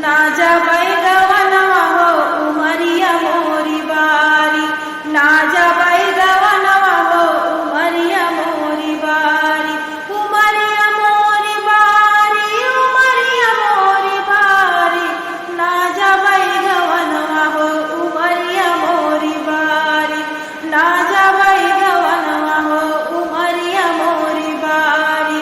ना जबै गवनवा हो उमरिया मोरी बारी, ना जबै गवनवा हो उमरिया मोरी बारी, उमरिया मोरी बारी, उमरिया मोरी बारी, ना जबै गवनवा हो उमरिया मोरी बारी, ना जबै गवनवा हो उमरिया मोरी बारी।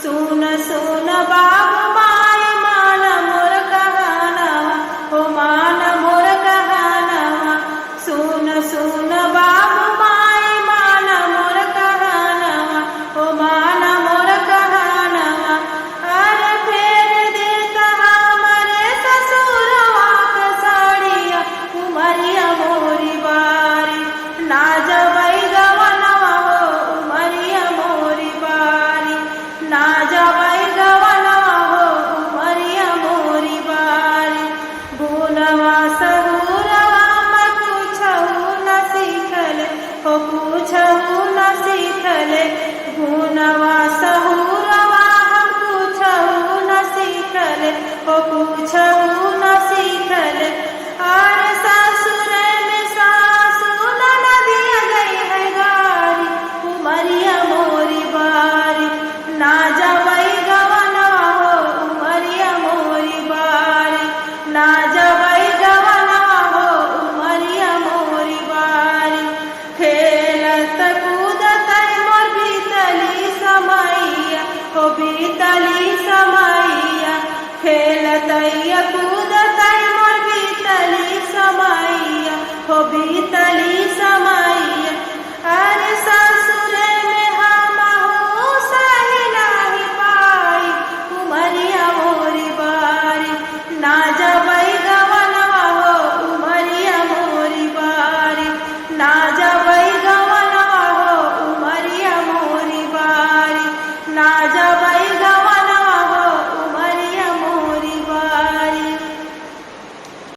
सुन सुन बाबू माई मान मोर कहानवा हो मान मोर कहानवा, सुन सुन बाबू माई मान मोर कहानवा हो मान मोर कहानवा। अरे फेर देता हमरे ससुरवा के साड़िया उमरिया मोरी बारी, ना जबै गवनवा हो उमरिया मोरी बारी, ना जबै गवनवा हो उमरिया मोरी बारी। गुनवा सहुरवा मैं कुछहु न सीखले हो कुछहु न सीखले, गुनवा सहुरवा हम कुछहु न सीखले हो कुछहु न सीखले। अरे ससुर में सासु ननदिया गई है गारी उमरिया मोरी बारी, ना जबै गवनवा हो उमरिया मोरी बारी, ना जबै गवनवा हो उमरिया मोरी बारी। खेलत कूदत मोर बीतली समैया हो बीतली समैया, खेलत कूदत मोर बीतली समैया हो बीतली